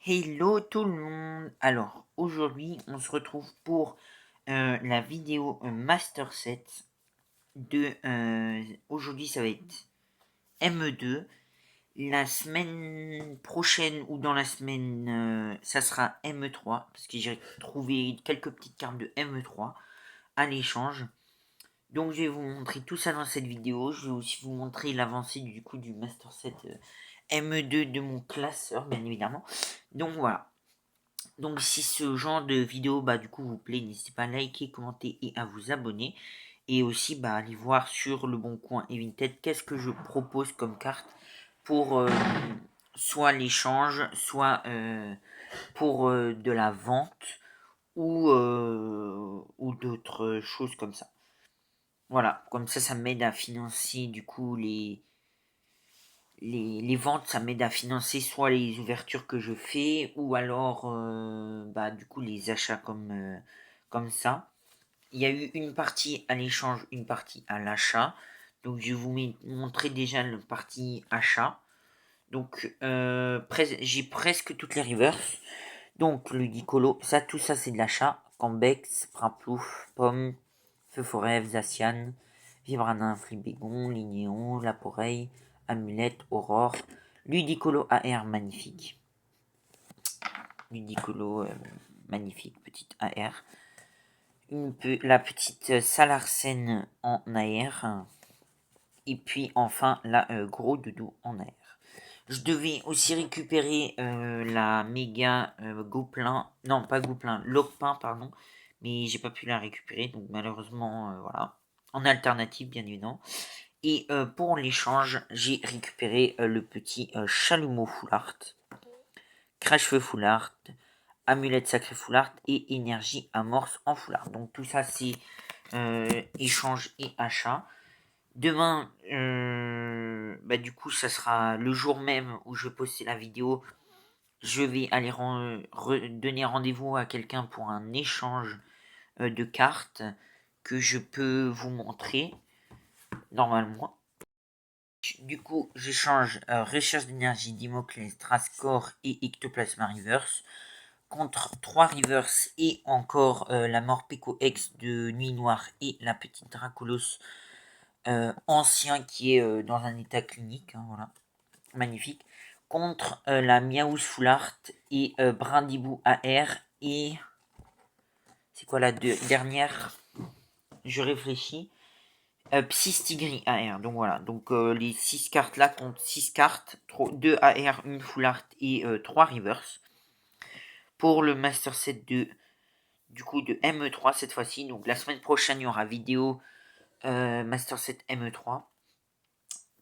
Hello tout le monde. Alors aujourd'hui on se retrouve pour la vidéo Master Set de aujourd'hui ça va être ME2. La semaine prochaine ou dans la semaine ça sera ME3 parce que j'ai trouvé quelques petites cartes de ME3 à l'échange. Donc je vais vous montrer tout ça dans cette vidéo. Je vais aussi vous montrer l'avancée du coup du Master Set ME2 de mon classeur bien évidemment. Donc voilà. Donc si ce genre de vidéo du coup vous plaît, n'hésitez pas à liker, commenter et à vous abonner. Et aussi aller voir sur Le Bon Coin et Vinted qu'est-ce que je propose comme carte pour soit l'échange, soit pour de la vente ou d'autres choses comme ça. Voilà, comme ça m'aide à financer du coup les ventes, ça m'aide à financer soit les ouvertures que je fais ou alors du coup les achats comme ça. Il y a eu une partie à l'échange, une partie à l'achat. Donc je vais vous montrer déjà le partie achat. Donc j'ai presque toutes les reverse. Donc le Dicolo, tout ça c'est de l'achat. Cambex, Primplouf, Pomme, Feu Forêt, Zacian, Vibranin, Flibégon, Lignéon, Laporeille, Amulette, Aurore, Ludicolo AR magnifique. Ludicolo magnifique, petite AR. La petite Salarsen en AR. Et puis enfin la Gros Doudou en AR. Je devais aussi récupérer la méga Gouplin, non pas Gouplin, Lopin pardon, mais j'ai pas pu la récupérer, donc malheureusement voilà. En alternative bien évidemment. Et pour l'échange, j'ai récupéré le petit chalumeau full art, crash-feu full art, amulette sacrée full art et énergie amorce en full art. Donc tout ça c'est échange et achat. Demain, du coup, ça sera le jour même où je poste la vidéo. Je vais aller donner rendez-vous à quelqu'un pour un échange de cartes que je peux vous montrer normalement. Du coup, j'échange recherche d'énergie Dimoclès, Trascore et Ectoplasma Reverse contre 3 Reverse et encore la Morpeko X de Nuit Noire et la petite Dracolos ancien qui est dans un état clinique, hein, voilà, magnifique, contre la Miaous Full Art et Brindibou AR et c'est quoi la dernière? Je réfléchis. Psystigri AR. Donc voilà, donc les 6 cartes là comptent 6 cartes, 2 AR, 1 Full Art et 3 Reverse. Pour le Master Set du coup de ME3 cette fois-ci. Donc la semaine prochaine il y aura vidéo Master Set ME3.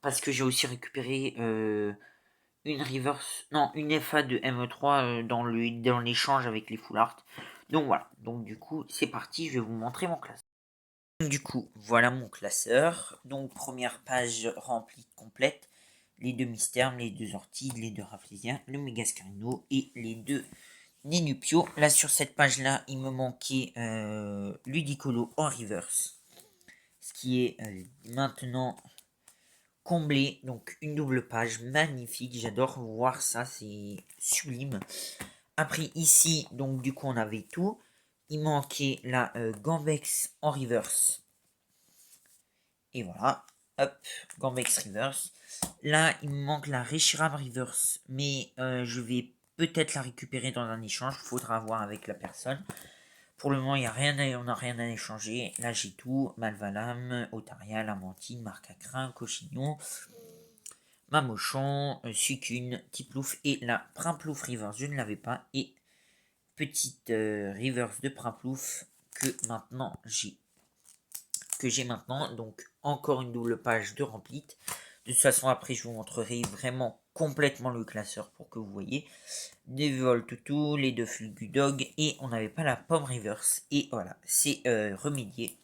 Parce que j'ai aussi récupéré une reverse, non, une FA de ME3 dans l'échange avec les full art. Donc voilà, donc du coup c'est parti, je vais vous montrer mon classeur. Du coup, voilà mon classeur. Donc première page remplie complète. Les 2 mystères, les 2 orties, les 2 raflésiens, le mégascarino et les 2 Nénupio. Là sur cette page là, il me manquait Ludicolo en reverse. Ce qui est maintenant comblé, donc une double page magnifique, j'adore voir ça, c'est sublime. Après ici, donc du coup on avait tout, il manquait la Gambex en reverse, et voilà, hop, Gambex reverse. Là il me manque la Reshiram reverse, mais je vais peut-être la récupérer dans un échange, faudra voir avec la personne. Pour le moment, on n'a rien à échanger. Là, j'ai tout. Malvalam, Otaria, Lamantine, Marcacrin, Cochignon, Mamochon, Sucune, Tiplouf et la Primplouf Reverse, je ne l'avais pas. Et petite Reverse de Primplouf que j'ai maintenant. Donc encore une double page de remplite. De toute façon, après, je vous montrerai vraiment complètement le classeur pour que vous voyez. Des Voltutu, les 2 Fulgudog et on n'avait pas la pomme reverse. Et voilà, c'est remédié.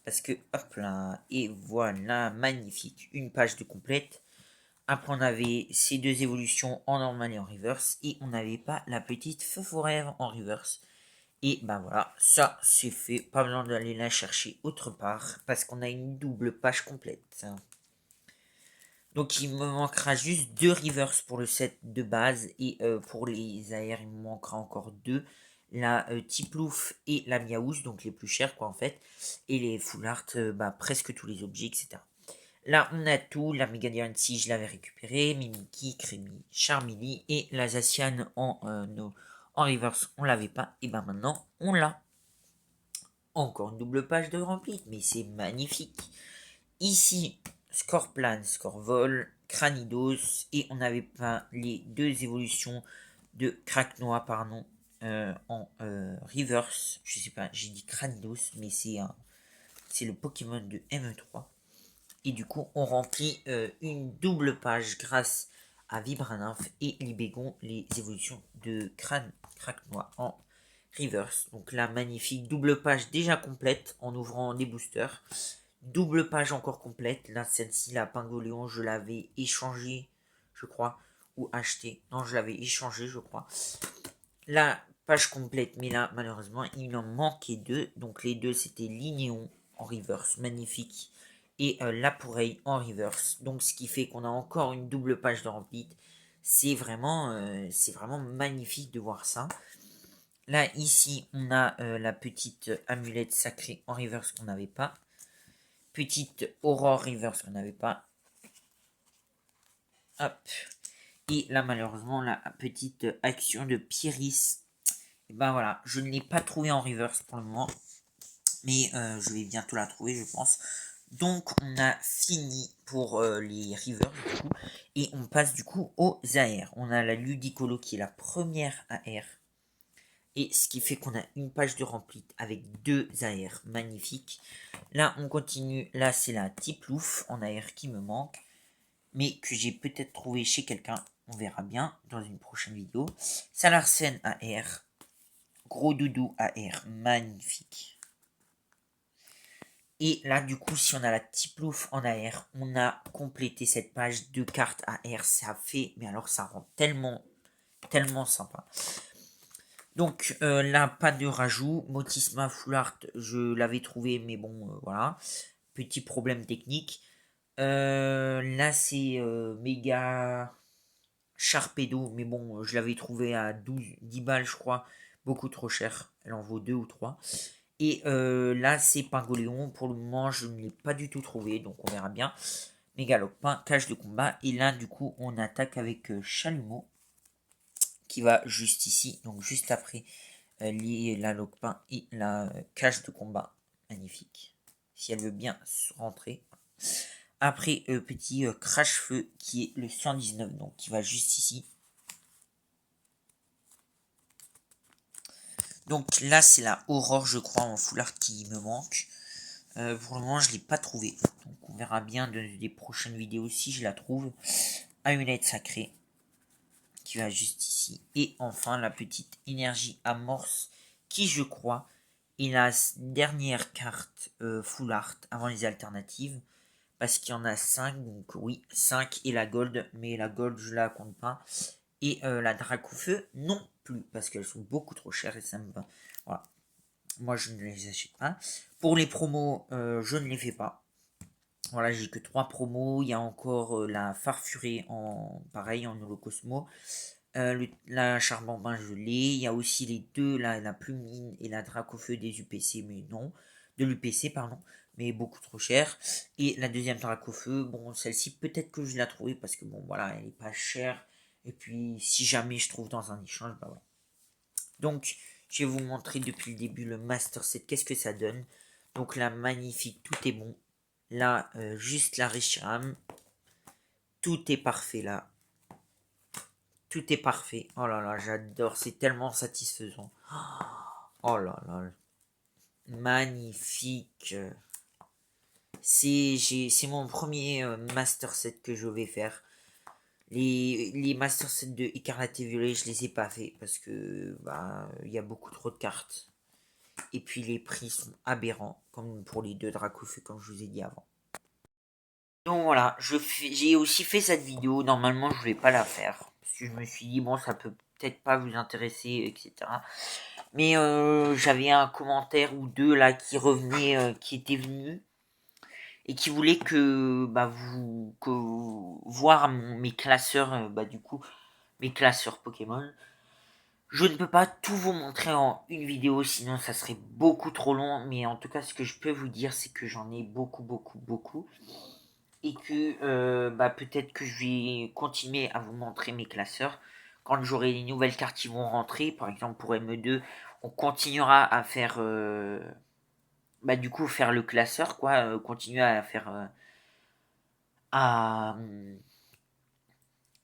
Parce que, hop là, et voilà, magnifique. Une page de complète. Après, on avait ces 2 évolutions en normal et en reverse. Et on n'avait pas la petite feu forêt en reverse. Et voilà, ça c'est fait. Pas besoin d'aller la chercher autre part. Parce qu'on a une double page complète. Donc il me manquera juste 2 reverse pour le set de base. Et pour les AR, il me manquera encore 2. La Tiplouf et la Miaouche, donc les plus chers quoi en fait. Et les Full Art, presque tous les objets, etc. Là, on a tout. La Meganium, si je l'avais récupéré. Mimiki, Crémy, Charmilly et la Zacian en reverse, on l'avait pas. Et ben maintenant, on l'a. Encore une double page de rempli, mais c'est magnifique. Ici, score plan, score vol, Cranidos, et on avait pas les 2 évolutions de Kraknoa, pardon, en reverse. Je sais pas, j'ai dit Cranidos, mais c'est le Pokémon de ME3. Et du coup, on remplit une double page grâce à Vibranymph et Libégon, les évolutions de Kraknoa en reverse. Donc la magnifique double page déjà complète en ouvrant les boosters. Double page encore complète. Là, celle-ci, la Pingoléon, je l'avais échangé, je crois, ou acheté. Non, je l'avais échangé, je crois. La page complète, mais là, malheureusement, il en manquait 2. Donc les 2, c'était Lignéon en reverse, magnifique. Et la Pourreille en reverse. Donc ce qui fait qu'on a encore une double page de remplie. C'est vraiment magnifique de voir ça. Là, ici, on a la petite amulette sacrée en reverse qu'on n'avait pas. Petite Aurore reverse qu'on n'avait pas. Hop. Et là, malheureusement, la petite action de Pyris. Et ben voilà, je ne l'ai pas trouvé en reverse pour le moment. Mais je vais bientôt la trouver, je pense. Donc, on a fini pour les reverse, du coup. Et on passe, du coup, aux AR. On a la Ludicolo qui est la première AR. Et ce qui fait qu'on a une page de remplie avec 2 AR magnifiques. Là, on continue. Là, c'est la Tiplouf en AR qui me manque. Mais que j'ai peut-être trouvé chez quelqu'un. On verra bien dans une prochaine vidéo. Salarsen AR. Gros doudou AR. Magnifique. Et là, du coup, si on a la Tiplouf en AR, on a complété cette page de cartes AR. Ça fait, mais alors ça rend tellement, tellement sympa. Donc là, pas de rajout. Motisma Full Art, je l'avais trouvé, mais bon, voilà. Petit problème technique. Là, c'est méga Sharpedo, mais bon, je l'avais trouvé à 10 balles, je crois. Beaucoup trop cher. Elle en vaut 2 ou 3. Et là, c'est Pingoléon. Pour le moment, je ne l'ai pas du tout trouvé, donc on verra bien. Mégalopin, cage de combat. Et là, du coup, on attaque avec Chalumeau, qui va juste ici, donc juste après la Lopin et la cage de combat. Magnifique. Si elle veut bien rentrer. Après, petit crash-feu qui est le 119, donc qui va juste ici. Donc là, c'est la Aurore, je crois, en foulard qui me manque. Pour le moment, je ne l'ai pas trouvé. Donc on verra bien dans les prochaines vidéos si je la trouve. Amulette sacrée qui va juste ici. Et enfin, la petite énergie amorce qui, je crois, est la dernière carte full art avant les alternatives. Parce qu'il y en a 5, donc oui, 5 et la gold, mais la gold je la compte pas. Et la Dracoufeu non plus, parce qu'elles sont beaucoup trop chères et ça me va. Voilà. Moi je ne les achète pas. Pour les promos, je ne les fais pas. Voilà, j'ai que 3 promos. Il y a encore la Farfurée en pareil en Holocosmo. La Charbambin, je l'ai. Il y a aussi les deux, la Plumine et la Dracofeu des UPC, mais non. De l'UPC, pardon. Mais beaucoup trop cher. Et la deuxième Dracofeu, bon, celle-ci, peut-être que je l'ai trouvée parce que, bon, voilà, elle est pas chère. Et puis, si jamais je trouve dans un échange, bah voilà. Donc, je vais vous montrer depuis le début le Master Set, qu'est-ce que ça donne. Donc là, magnifique, tout est bon. Là, juste la Reshiram. Tout est parfait là. Tout est parfait. Oh là là, j'adore. C'est tellement satisfaisant. Oh là là. Magnifique. C'est mon premier Master Set que je vais faire. Les Master Set de Écarlate et Violet, je les ai pas fait parce que il y a beaucoup trop de cartes. Et puis les prix sont aberrants, comme pour les deux Dracofeu, comme je vous ai dit avant. Donc voilà, j'ai aussi fait cette vidéo. Normalement, je voulais pas la faire. Parce que je me suis dit, bon, ça peut peut-être pas vous intéresser, etc. Mais j'avais un commentaire ou deux là qui revenait, qui était venu. et qui voulait que voir mes classeurs, du coup mes classeurs Pokémon. Je ne peux pas tout vous montrer en une vidéo, sinon ça serait beaucoup trop long. Mais en tout cas, ce que je peux vous dire, c'est que j'en ai beaucoup, beaucoup, beaucoup. Et que peut-être que je vais continuer à vous montrer mes classeurs. Quand j'aurai les nouvelles cartes qui vont rentrer, par exemple pour ME2, on continuera à faire du coup faire le classeur, quoi. Continuer à faire à,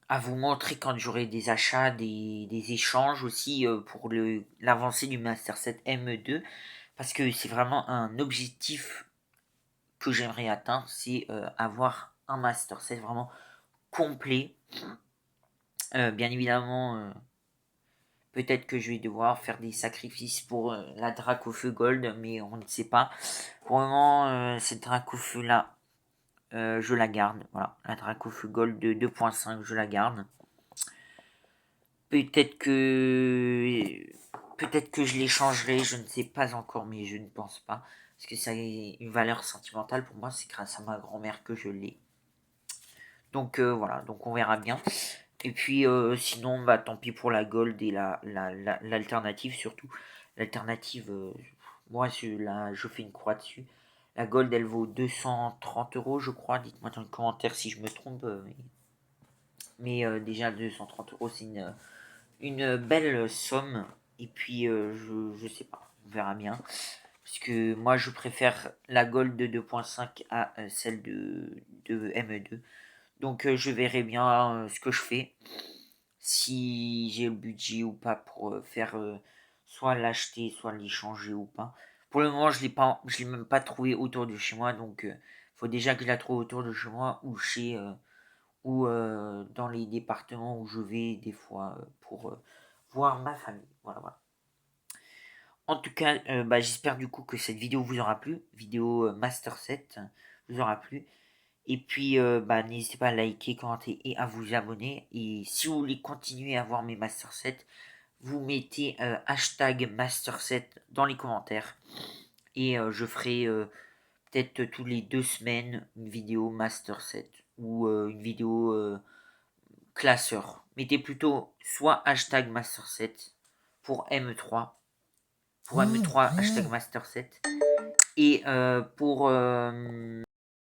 à vous montrer quand j'aurai des achats, des échanges aussi pour l'avancée du Master 7 ME2. Parce que c'est vraiment un objectif que j'aimerais atteindre, c'est avoir un Master 7 vraiment complet. Bien évidemment, peut-être que je vais devoir faire des sacrifices pour la Dracofeu Gold, mais on ne sait pas. Pour le moment, cette Dracofeu là, je la garde. Voilà, la Dracofeu Gold de 2.5, je la garde. Peut-être que je l'échangerai, je ne sais pas encore, mais je ne pense pas. Parce que ça a une valeur sentimentale pour moi, c'est grâce à ma grand-mère que je l'ai. Donc voilà, donc on verra bien. Et puis sinon, tant pis pour la gold et l'alternative surtout. L'alternative, moi je fais une croix dessus. La gold elle vaut 230 € je crois. Dites-moi dans les commentaires si je me trompe. Mais déjà 230 € c'est une belle somme. Et puis je sais pas, on verra bien. Parce que moi je préfère la gold de 2.5 à celle de ME2. Donc je verrai bien ce que je fais. Si j'ai le budget ou pas pour faire soit l'acheter, soit l'échanger ou pas. Pour le moment, je l'ai même pas trouvé autour de chez moi, donc faut déjà que je la trouve autour de chez moi ou dans les départements où je vais des fois pour voir ma famille. Voilà, voilà. En tout cas, j'espère du coup que cette vidéo vous aura plu, vidéo Master 7 vous aura plu. Et puis, n'hésitez pas à liker, commenter et à vous abonner. Et si vous voulez continuer à voir mes Master 7, vous mettez hashtag Master 7 dans les commentaires. Et je ferai peut-être tous les 2 semaines une vidéo Master 7 ou une vidéo classeur. Mettez plutôt soit hashtag Master 7 pour M3. Pour M3, hashtag Master 7. Et pour